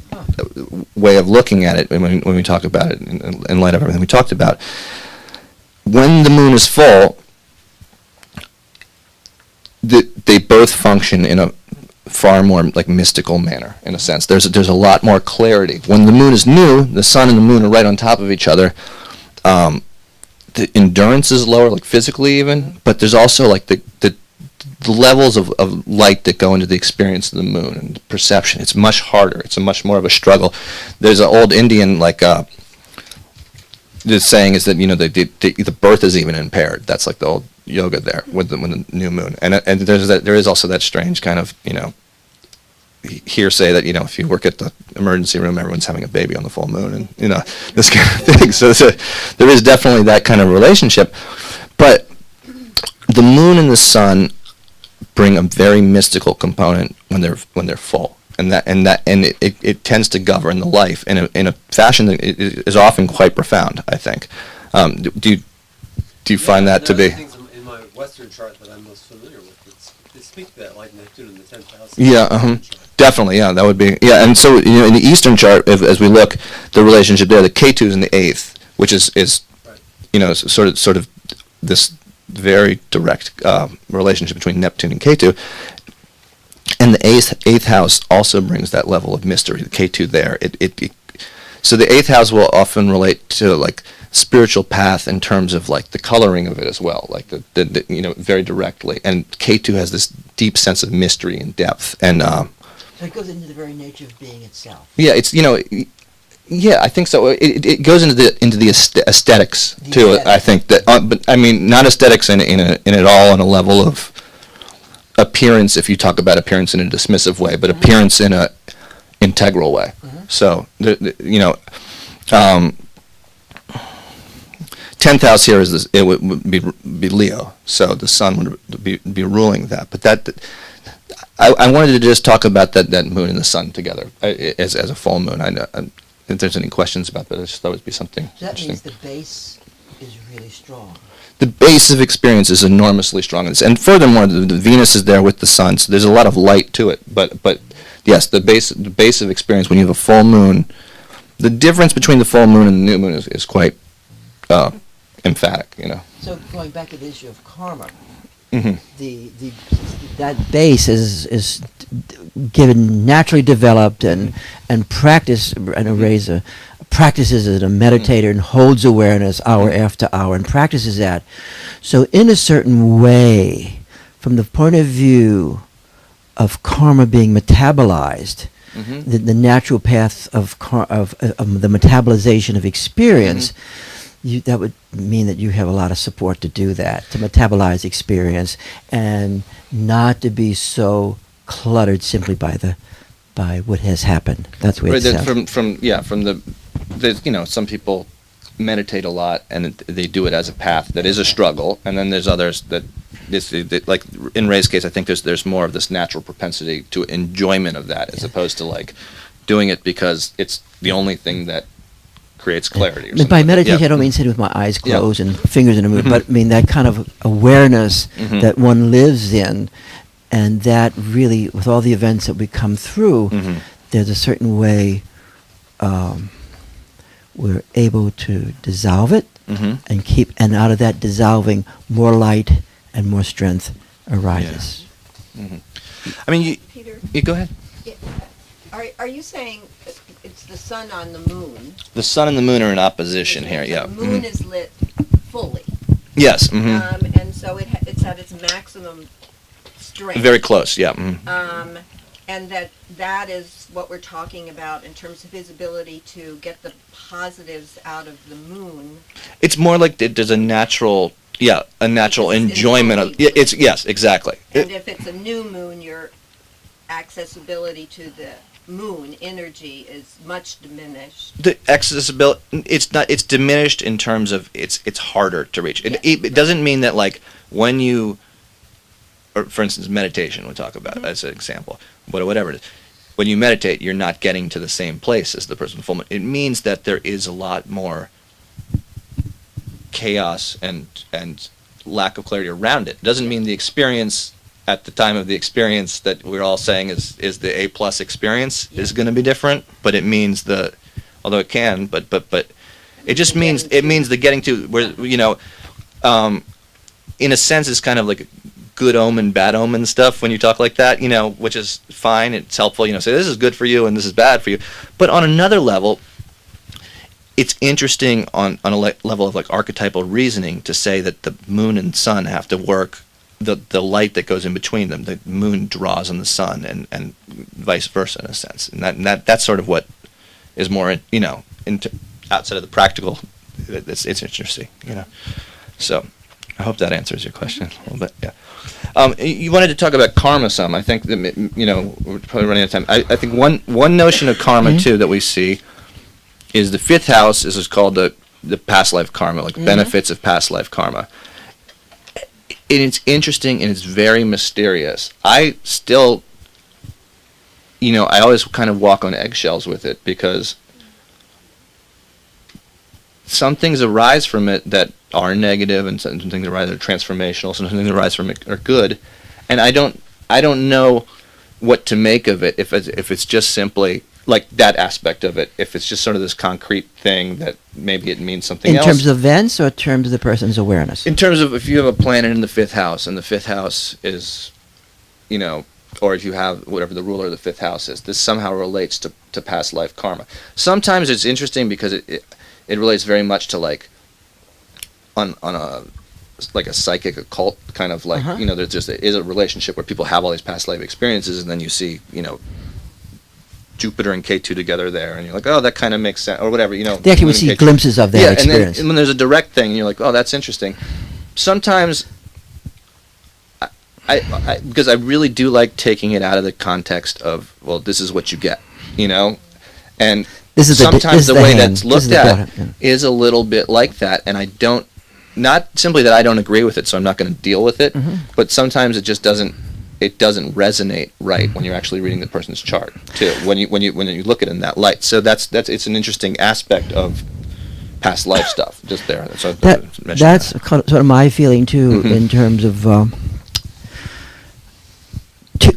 way of looking at it when we talk about it in light of everything we talked about. When the moon is full, they both function in a far more like mystical manner, in a sense. There's a lot more clarity. When the moon is new, the sun and the moon are right on top of each other. The endurance is lower, like physically even, but there's also like the levels of light that go into the experience of the moon and the perception. It's much harder. It's a much more of a struggle. There's an old Indian the saying is that the birth is even impaired. That's like the old yoga there with the new moon, and there is also that strange kind of hearsay that if you work at the emergency room, everyone's having a baby on the full moon, and this kind of thing. So there is definitely that kind of relationship, but the moon and the sun bring a very mystical component when they're full. And it tends to govern the life in a fashion that is often quite profound, I think. Do you find that to be? Things in my Western chart that I'm most familiar with, they speak to that, like Neptune in the 10th house. Yeah, definitely. Yeah, that would be. Yeah, and so in the Eastern chart, as we look, the relationship there, the Ketu is in the 8th, which is right. Sort of this very direct relationship between Neptune and Ketu. And the eighth house also brings that level of mystery. The Ketu there, so the 8th house will often relate to like spiritual path in terms of like the coloring of it as well, like the very directly. And Ketu has this deep sense of mystery and depth, and so it goes into the very nature of being itself. Yeah, it's yeah, I think so. It goes into the aesthetics too. Yeah. I think that, but I mean, not aesthetics in it all on a level of appearance, if you talk about appearance in a dismissive way, but appearance in a integral way. So 10th house here is this, it would be Leo, so the sun would be ruling that. But I wanted to just talk about that moon and the sun together as a full moon. I know, if there's any questions about that, I just thought it would be something So that interesting. means the base is really strong. The base of experience is enormously strong, and furthermore, the Venus is there with the sun, so there's a lot of light to it. But yes, the base of experience when you have a full moon, the difference between the full moon and the new moon is quite emphatic. So going back to the issue of karma, Mhm. that base is given, naturally developed and practiced, and practices as a meditator and holds awareness hour after hour and practices that. So in a certain way, from the point of view of karma being metabolized, the natural path of the metabolization of experience, that would mean that you have a lot of support to do that, to metabolize experience and not to be so cluttered simply by what has happened. That's what it sounds. There's some people meditate a lot and they do it as a path that is a struggle, and then there's others that like in Ray's case, I think there's more of this natural propensity to enjoyment of that, as opposed to like doing it because it's the only thing that creates clarity. Or By meditation, I don't mean sitting with my eyes closed and fingers in a mood, but I mean that kind of awareness that one lives in, and that really, with all the events that we come through, there's a certain way we're able to dissolve it and out of that dissolving, more light and more strength arises. Yeah. I mean, Peter, you go ahead. are you saying it's the sun on the moon? The sun and the moon are in opposition here. Yeah. The moon is lit fully. Yes. And so it's at its maximum strength. Very close. Yeah. And that is what we're talking about in terms of his ability to get the positives out of the moon. It's more like there's a natural enjoyment of. Yeah, yes, exactly. And if it's a new moon, your accessibility to the moon energy is much diminished. The accessibility, it's diminished in terms of it's harder to reach. It doesn't mean that like when you, or for instance, meditation we'll talk about as an example, whatever it is. When you meditate, you're not getting to the same place as the person full moon. It means that there is a lot more chaos and lack of clarity around it. It doesn't mean the experience at the time of the experience that we're all saying is the A+ experience is going to be different, but it means although it can, but it just means the getting to where in a sense it's kind of like good omen, bad omen stuff when you talk like that, which is fine. It's helpful, say this is good for you and this is bad for you. But on another level, it's interesting on a level of like archetypal reasoning to say that the moon and sun have to work, the light that goes in between them, the moon draws on the sun and vice versa in a sense. And that's sort of what is more, outside of the practical, it's interesting, So I hope that answers your question a little bit, yeah. You wanted to talk about karma some. I think that, we're probably running out of time. I think one notion of karma, too, that we see is the fifth house is called the past life karma, like benefits of past life karma. And it's interesting and it's very mysterious. I still, I always kind of walk on eggshells with it because some things arise from it that are negative, and some things arise that are transformational. Some things that arise from it are good, and I don't know what to make of it if it's just simply like that aspect of it. If it's just sort of this concrete thing that maybe it means something else. In terms of events or in terms of the person's awareness? In terms of if you have a planet in the fifth house, and the fifth house is, or if you have whatever the ruler of the fifth house is, this somehow relates to past life karma. Sometimes it's interesting because it relates very much to like on a like a psychic occult kind of like there's just is a relationship where people have all these past life experiences, and then you see Jupiter and K2 together there, and you're like, oh, that kind of makes sense, or whatever, They actually would see glimpses of that experience. And when there's a direct thing, and you're like, oh, that's interesting. Sometimes, I because I really do like taking it out of the context of, well, this is what you get, and sometimes the way that's looked at is a little bit like that, and I don't, not simply that I don't agree with it, so I'm not going to deal with it, but sometimes it just doesn't resonate right when you're actually reading the person's chart too. When you look at it in that light, so that's it's an interesting aspect of past life stuff. Just there, that's sort of my feeling too, in terms of a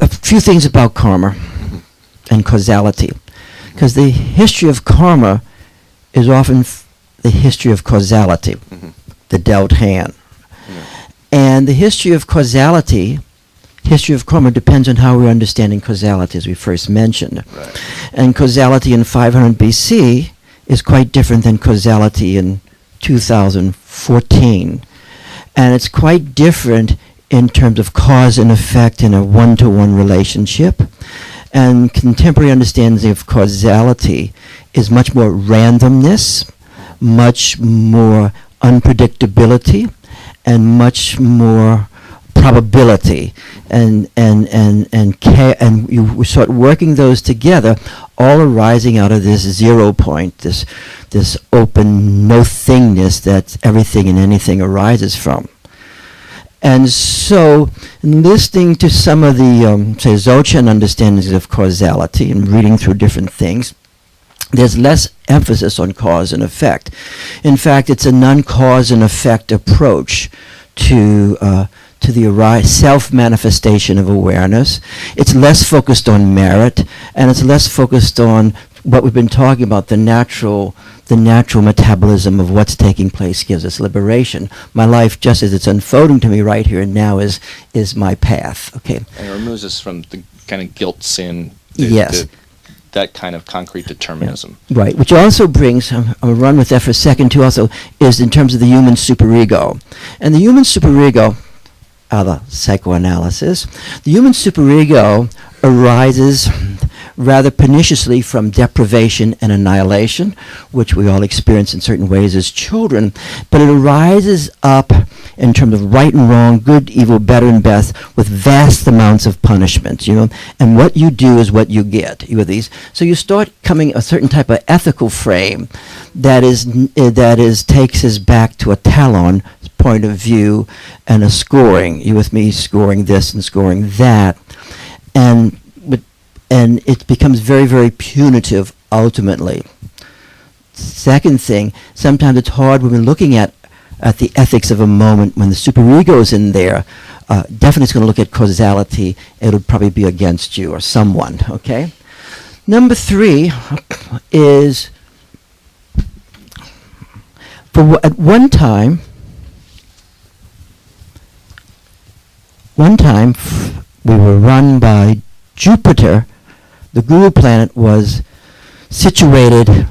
few things about karma and causality, because the history of karma is often the history of causality, the dealt hand, and the history of causality. History of karma depends on how we're understanding causality, as we first mentioned. Right. And causality in 500 BC is quite different than causality in 2014. And it's quite different in terms of cause and effect in a one-to-one relationship. And contemporary understanding of causality is much more randomness, much more unpredictability, and much more probability, and you start working those together, all arising out of this 0 point, this open no-thingness that everything and anything arises from. And so, listening to some of the, say, Dzogchen understandings of causality and reading through different things, there's less emphasis on cause and effect. In fact, it's a non-cause and effect approach to the self-manifestation of awareness. It's less focused on merit, and it's less focused on what we've been talking about, the natural metabolism of what's taking place gives us liberation. My life, just as it's unfolding to me right here and now, is my path. Okay. And it removes us from the kind of guilt, sin, that kind of concrete determinism. Yeah. Right, which also brings, I'll run with that for a second too, also, is in terms of the human superego. And the human superego, out of psychoanalysis, the human superego arises rather perniciously from deprivation and annihilation, which we all experience in certain ways as children, but it arises up in terms of right and wrong, good, evil, better, and best, with vast amounts of punishment, and what you do is what you get with these. So you start coming a certain type of ethical frame that is takes us back to a talon point of view and a scoring. You with me, scoring this and scoring that, and it becomes very, very punitive ultimately. Second thing, sometimes it's hard when we're looking at the ethics of a moment when the superego is in there. Definitely it's going to look at causality. It'll probably be against you or someone, okay? Number 3 is, at one time, one time we were run by Jupiter. The Guru planet was situated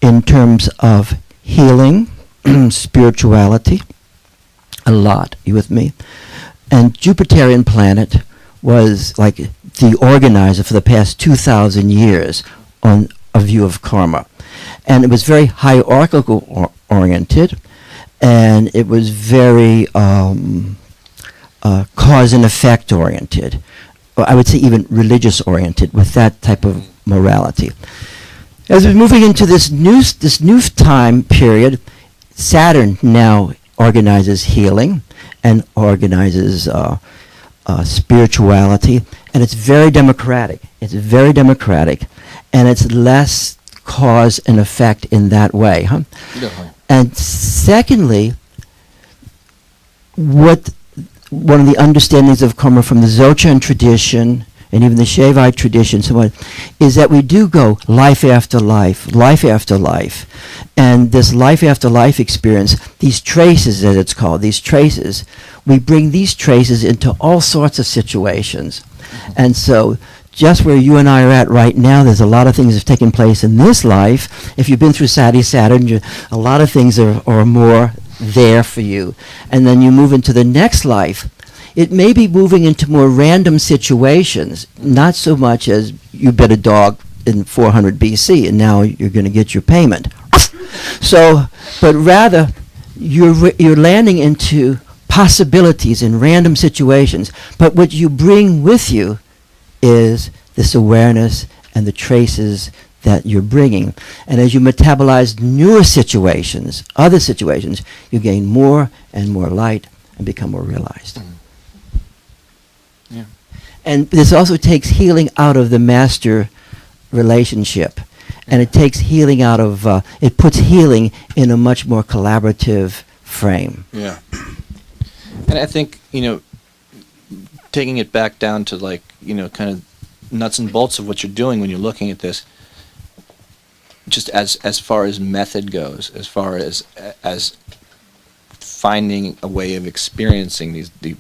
in terms of healing, spirituality, a lot. You with me? And Jupiterian planet was like the organizer for the past 2,000 years on a view of karma. And it was very hierarchical oriented, and it was very cause and effect oriented. Or I would say even religious oriented with that type of morality. As we're moving into this new time period, Saturn now organizes healing and organizes spirituality, and it's very democratic. It's very democratic, and it's less cause and effect in that way. Huh? Definitely. And secondly, what one of the understandings of karma from the Dzogchen tradition and even the Shaivite tradition, so on, is that we do go life after life, life after life. And this life after life experience, these traces, as it's called, these traces, we bring these traces into all sorts of situations. And so just where you and I are at right now, there's a lot of things that have taken place in this life. If you've been through Saturn, a lot of things are more there for you. And then you move into the next life. It may be moving into more random situations, not so much as you bit a dog in 400 BC and now you're going to get your payment. So, but rather, you're landing into possibilities in random situations. But what you bring with you is this awareness and the traces that you're bringing. And as you metabolize newer situations, other situations, you gain more and more light and become more realized. Yeah. And this also takes healing out of the master relationship. And it takes healing out of, it puts healing in a much more collaborative frame. Yeah. And I think, taking it back down to like, kind of nuts and bolts of what you're doing when you're looking at this, just as far as method goes, as far as finding a way of experiencing the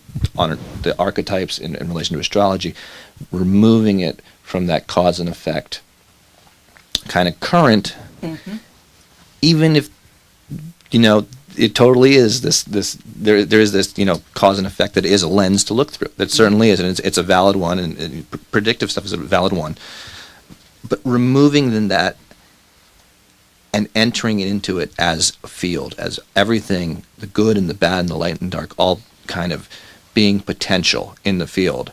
archetypes in relation to astrology, removing it from that cause and effect kind of current, even if it totally is this there is this cause and effect that is a lens to look through. That certainly is, and it's a valid one, and predictive stuff is a valid one. But removing then that and entering into it as a field, as everything, the good and the bad and the light and dark, all kind of being potential in the field,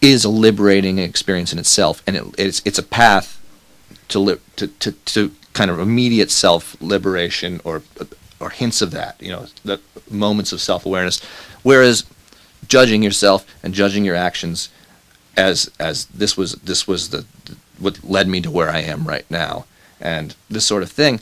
is a liberating experience in itself, and it's a path to kind of immediate self-liberation or hints of that, the moments of self-awareness. Whereas judging yourself and judging your actions as this was the what led me to where I am right now, and this sort of thing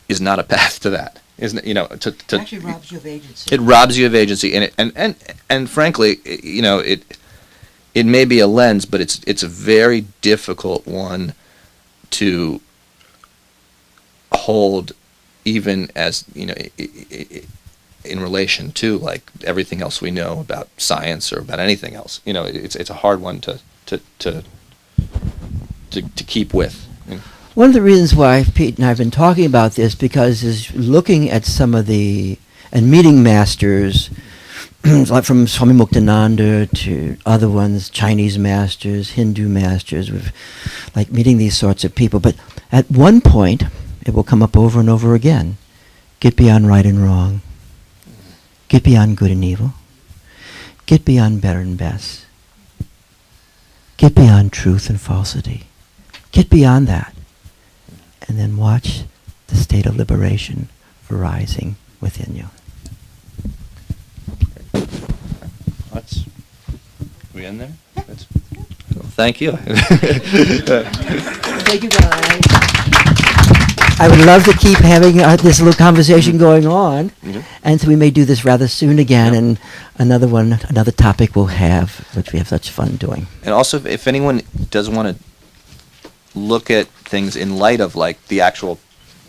is not a path to that. Isn't it? It actually robs you of agency. It robs you of agency, and frankly, it may be a lens, but it's a very difficult one to hold, even as in relation to like everything else we know about science or about anything else. It's a hard one to keep with. One of the reasons why Pete and I have been talking about this, because is looking at some of the and meeting masters, like from Swami Muktananda to other ones, Chinese masters, Hindu masters, with like meeting these sorts of people. But at one point, it will come up over and over again. Get beyond right and wrong. Get beyond good and evil. Get beyond better and best. Get beyond truth and falsity. Get beyond that. And then watch the state of liberation arising within you. We in there? Thank you. Thank you, guys. I would love to keep having this little conversation going on, and so we may do this rather soon again, and another topic we'll have, which we have such fun doing. And also, if anyone does want to look at things in light of like the actual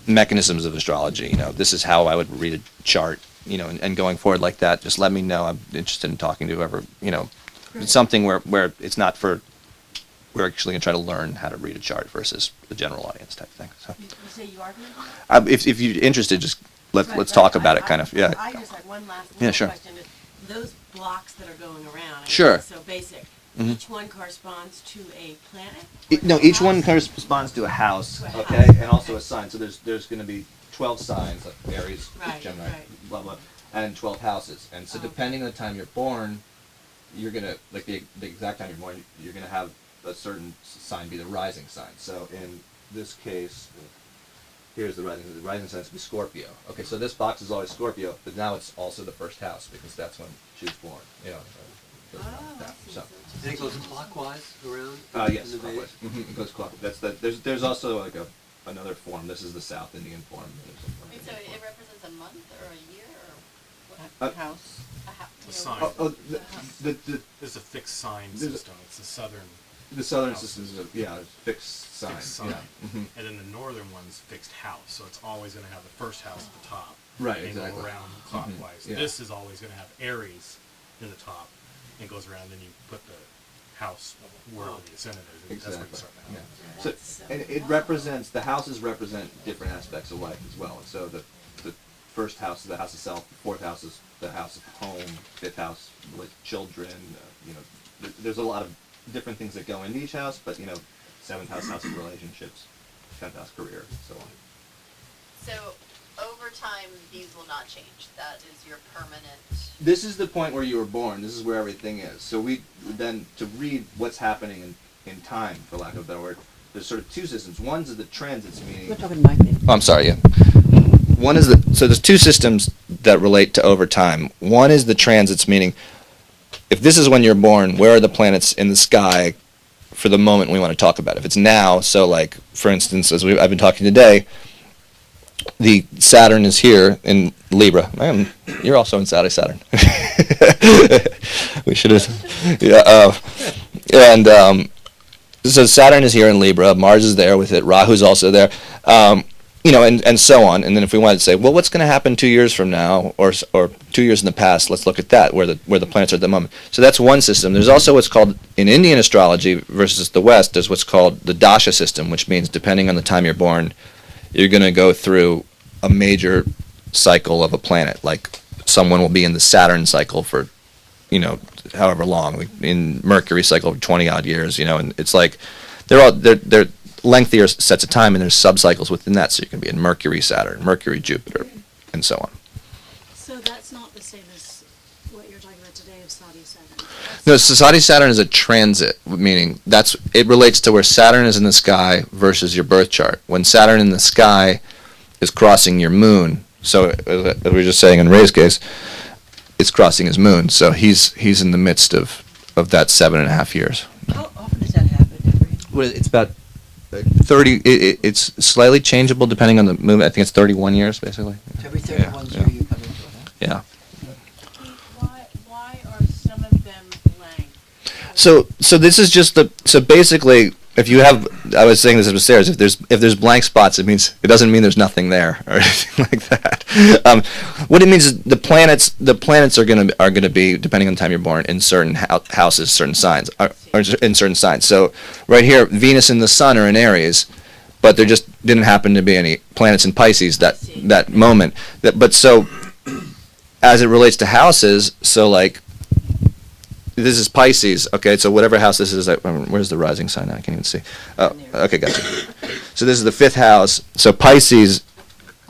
mechanisms of astrology, this is how I would read a chart and going forward like that, just let me know. I'm interested in talking to whoever, it's something where it's not for, we're actually going to try to learn how to read a chart versus the general audience type thing. So, You say you are going to? if you're interested, just let's talk about it, kind of. Yeah. I just had one last Yeah, little sure. question. Those blocks that are going around, I Sure. think it's so basic. Mhm. Each one corresponds to a planet? No, Or each a one house? corresponds to a house, To a okay, house, and also okay. a sign. So there's going to be 12 signs, like Aries, Right, Gemini, right. blah blah, and 12 houses. And so Oh. depending on the time you're born, you're gonna like the exact time you're born, you're gonna have a certain sign be the rising sign. So in this case, here's the rising. The rising sign is be Scorpio. Okay, so this box is always Scorpio, but now it's also the first house because that's when she was born. Oh, I see. So. And it goes clockwise around? Yes, in the clockwise. bay? It goes clockwise. There's also like another form. This is the South Indian form. Wait, so it represents a month or a year or Uh, House. a A sign. The There's a fixed sign There's a- system. It's the southern, southern House. system is a fixed sign. Fixed sign. Yeah. and then the northern one's fixed house. So it's always going to have the first house at the top. Right, And exactly. go around clockwise. yeah. This is always going to have Aries in the top and goes around. Then you put the house wherever the ascendant is. And that's where you Exactly. start the Yeah. house. So, and it represents, the houses represent different aspects of life as well. And so the first house is the house itself, the fourth house is the house of home, fifth house with children, there's a lot of different things that go into each house, but seventh house of relationships, 10th house career, and so on. So over time, these will not change. That is your permanent. This is the point where you were born. This is where everything is. So we then, to read what's happening in time, for lack of a better word, there's sort of two systems. One's the transits, meaning. We're talking Mike. Oh, I'm sorry. Yeah. One is so there's two systems that relate to over time. One is the transits, meaning if this is when you're born, where are the planets in the sky for the moment we want to talk about? If it's now, so like for instance, I've been talking today, the Saturn is here in Libra. You're also in Saturn. We should have. Yeah. So Saturn is here in Libra. Mars is there with it. Rahu's also there. And so on. And then if we wanted to say, well, what's going to happen 2 years from now, or 2 years in the past? Let's look at that, where the planets are at the moment. So that's one system. There's also what's called in Indian astrology versus the West. There's what's called the dasha system, which means depending on the time you're born, you're going to go through a major cycle of a planet. Like someone will be in the Saturn cycle for, however long. In Mercury cycle for 20 odd years. And it's like they're lengthier sets of time, and there's subcycles within that, so you can be in Mercury, Saturn, Mercury, Jupiter, and so on. So that's not the same as what you're talking about today of Saudi Saturn. No, Sasadi Saturn is a transit, meaning it relates to where Saturn is in the sky versus your birth chart. When Saturn in the sky is crossing your moon, so as we were just saying in Ray's case, it's crossing his moon, so he's in the midst of that 7.5 years. How often does that happen? It's about 30. It's slightly changeable depending on the movement. I think it's 31 years, basically. Every 31 Yeah, year you come into it, huh? Yeah. Why are some of them blank? So this is just so basically, if you have, I was saying this upstairs, if there's blank spots, it doesn't mean there's nothing there or anything like that. What it means is the planets are gonna be, depending on the time you're born, in certain houses, certain signs, or in certain signs. So right here, Venus and the Sun are in Aries, but there just didn't happen to be any planets in Pisces that moment. But so as it relates to houses, so like. This is Pisces, okay, so whatever house this is, where's the rising sign? I can't even see. Oh, okay, gotcha. So this is the fifth house. So Pisces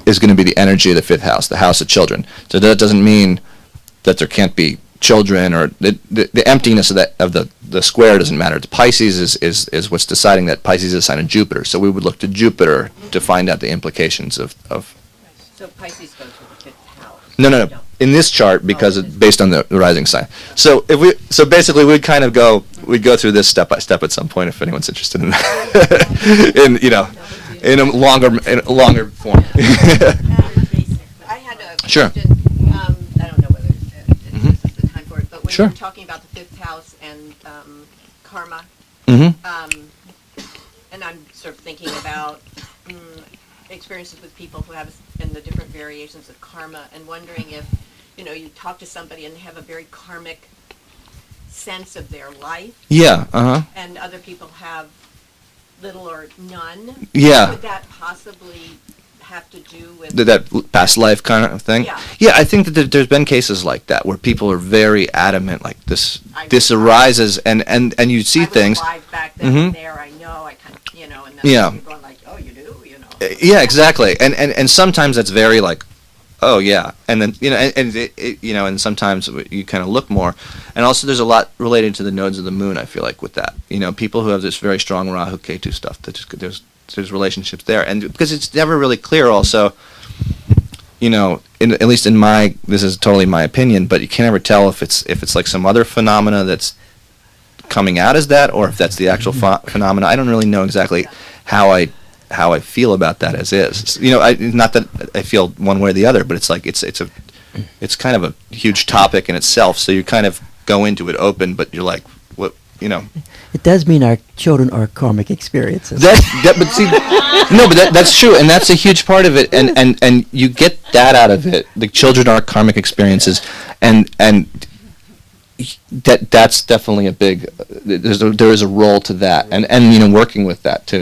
is going to be the energy of the fifth house, the house of children. So that doesn't mean that there can't be children, or the emptiness of the square doesn't matter. The Pisces is what's deciding that. Pisces is a sign of Jupiter. So we would look to Jupiter to find out the implications of So Pisces goes with the fifth house. No. In this chart, because it's based on the rising sign. So basically we'd go through this step by step at some point if anyone's interested in that. in a longer form. I had a Sure. question. I don't know whether this is the time for it, but when Sure. you were talking about the fifth house and karma, Mm-hmm. and I'm sort of thinking about experiences with people who have and the different variations of karma, and wondering if you know, you talk to somebody and they have a very karmic sense of their life, Yeah. and other people have little or none. Yeah. Would that possibly have to do with That past life kind of thing. Yeah. Yeah, I think that there's been cases like that where people are very adamant, like this I this was- arises, and you see I was things. alive back then, Mhm. and there I know, I kind of, you know, and then Yeah. you're going like, oh, you do, you know. Yeah, exactly. And sometimes that's very like, oh yeah, and then and sometimes you kind of look more, and also there's a lot related to the nodes of the moon. I feel like with that, people who have this very strong Rahu Ketu stuff, that just there's relationships there, and because it's never really clear. Also, at least in this is totally my opinion, but you can never tell if it's like some other phenomena that's coming out as that, or if that's the actual phenomena. I don't really know exactly how I feel about that as is. Not that I feel one way or the other, but it's like it's kind of a huge topic in itself. So you kind of go into it open, but you're like, what. It does mean our children are karmic experiences. But see, no, but that's true, and that's a huge part of it, and you get that out of it. The children are karmic experiences, and that's definitely a big. There is a role to that, and working with that too.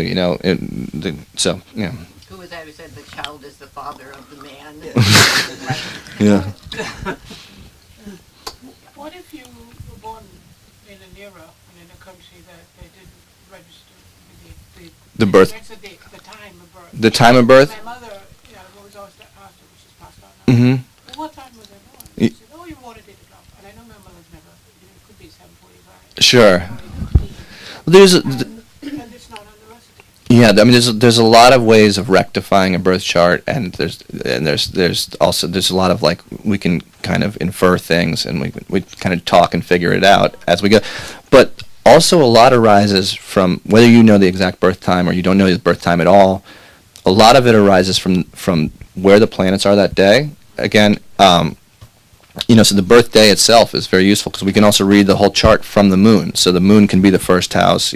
So yeah. Who was that who said the child is the father of the man? Yeah. What if you were born in an era and in a country that they didn't register The birth. the time of birth? The time of birth. My mother, was always asked her, which is passed on now. Mm-hmm. Well, what time was I born? She said, oh, you were born at 8 o'clock. And I know my mother's never, it could be 7:45. Sure. And it's not on the recipe. Yeah, I mean, there's a lot of ways of rectifying a birth chart, and there's also a lot of, like, we can kind of infer things, and we kind of talk and figure it out as we go. But also a lot arises from whether you know the exact birth time or you don't know the birth time at all. A lot of it arises from where the planets are that day. Again, so the birth day itself is very useful because we can also read the whole chart from the moon. So the moon can be the first house,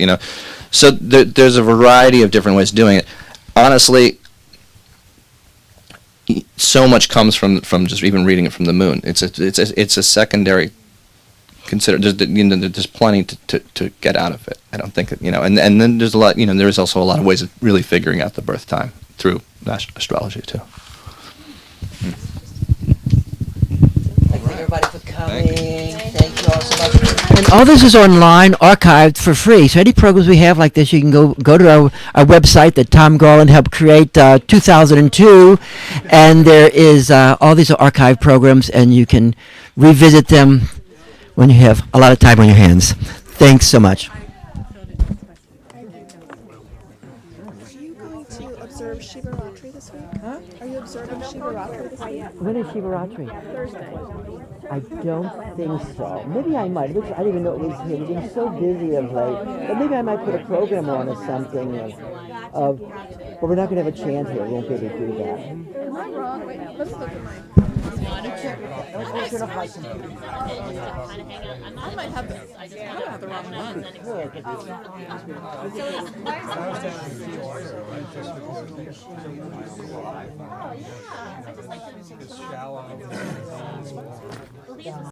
So there's a variety of different ways of doing it. Honestly, so much comes from just even reading it from the moon. It's a secondary consider. There's plenty to get out of it. I don't think and then there's a lot. There's also a lot of ways of really figuring out the birth time through astrology too. Thanks everybody for coming. Thank Thank you all so much. And all this is online, archived for free. So any programs we have like this, you can go to our website that Tom Garland helped create 2002, and there is all these are archived programs, and you can revisit them when you have a lot of time on your hands. Thanks so much. Are you going to observe Shivaratri this week? Huh? Are you observing Shivaratri this week? When is Shivaratri? Thursday. I don't think so. Maybe I might. I didn't even know it was here. We've been so busy of late. But maybe I might put a program on or something but we're not going to have a chant here. We won't be able to do that. Am I wrong? Wait, let's look at my... I might have the wrong one. It's shallow.